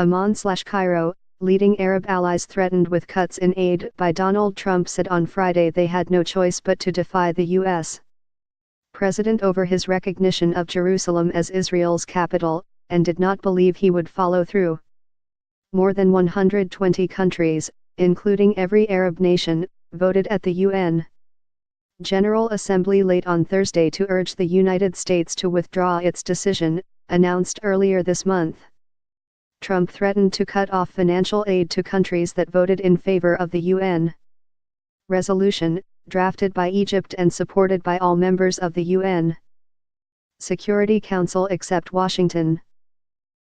Amman/Cairo, leading Arab allies threatened with cuts in aid by Donald Trump said on Friday they had no choice but to defy the U.S. president over his recognition of Jerusalem as Israel's capital, and did not believe he would follow through. More than 120 countries, including every Arab nation, voted at the UN General Assembly late on Thursday to urge the United States to withdraw its decision, announced earlier this month. Trump threatened to cut off financial aid to countries that voted in favor of the UN resolution, drafted by Egypt and supported by all members of the UN Security Council except Washington.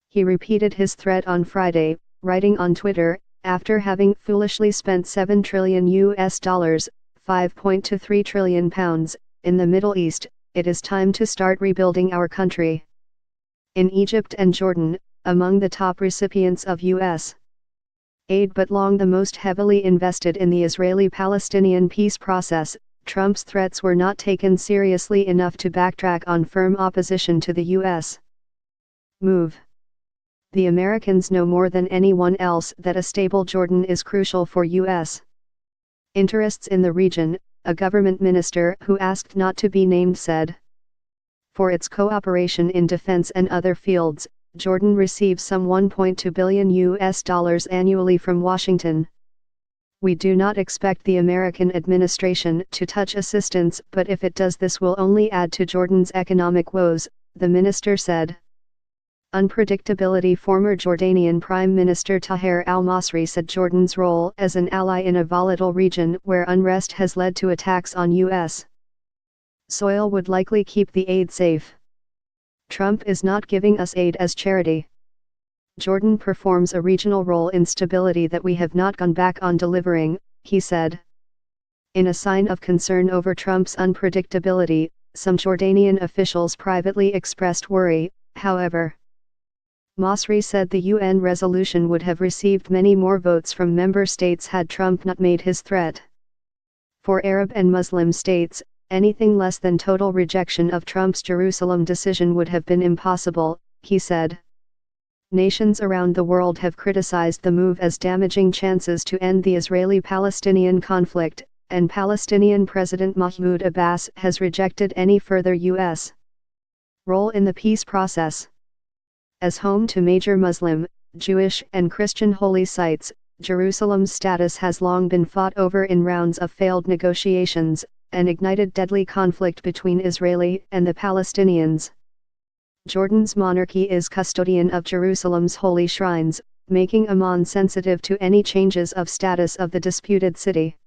He repeated his threat on Friday, writing on Twitter, after having foolishly spent $7 trillion £5.23 trillion in the Middle East, it is time to start rebuilding our country. In Egypt and Jordan, among the top recipients of U.S. aid but long the most heavily invested in the Israeli-Palestinian peace process, Trump's threats were not taken seriously enough to backtrack on firm opposition to the U.S. move. The Americans know more than anyone else that a stable Jordan is crucial for U.S. interests in the region, a government minister who asked not to be named said. For its cooperation in defense and other fields, Jordan receives some $1.2 billion annually from Washington. We do not expect the American administration to touch assistance, but if it does, this will only add to Jordan's economic woes, the minister said. Unpredictability. Former Jordanian Prime Minister Taher al-Masri said Jordan's role as an ally in a volatile region where unrest has led to attacks on U.S. soil would likely keep the aid safe. Trump is not giving us aid as charity. Jordan performs a regional role in stability that we have not gone back on delivering, he said. In a sign of concern over Trump's unpredictability, some Jordanian officials privately expressed worry, however. Masri said the UN resolution would have received many more votes from member states had Trump not made his threat. For Arab and Muslim states, anything less than total rejection of Trump's Jerusalem decision would have been impossible, he said. Nations around the world have criticized the move as damaging chances to end the Israeli-Palestinian conflict, and Palestinian President Mahmoud Abbas has rejected any further U.S. role in the peace process. As home to major Muslim, Jewish and Christian holy sites, Jerusalem's status has long been fought over in rounds of failed negotiations, and ignited deadly conflict between Israeli and the Palestinians. Jordan's monarchy is custodian of Jerusalem's holy shrines, making Amman sensitive to any changes of status of the disputed city.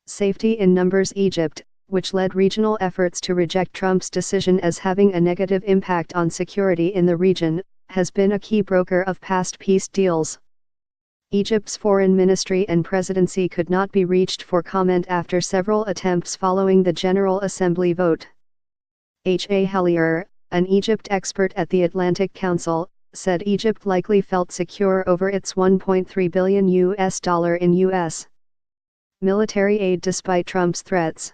Safety in numbers. Egypt, which led regional efforts to reject Trump's decision as having a negative impact on security in the region, has been a key broker of past peace deals. Egypt's foreign ministry and presidency could not be reached for comment after several attempts following the General Assembly vote. H.A. Hellier, an Egypt expert at the Atlantic Council, said Egypt likely felt secure over its $1.3 billion in U.S. military aid despite Trump's threats.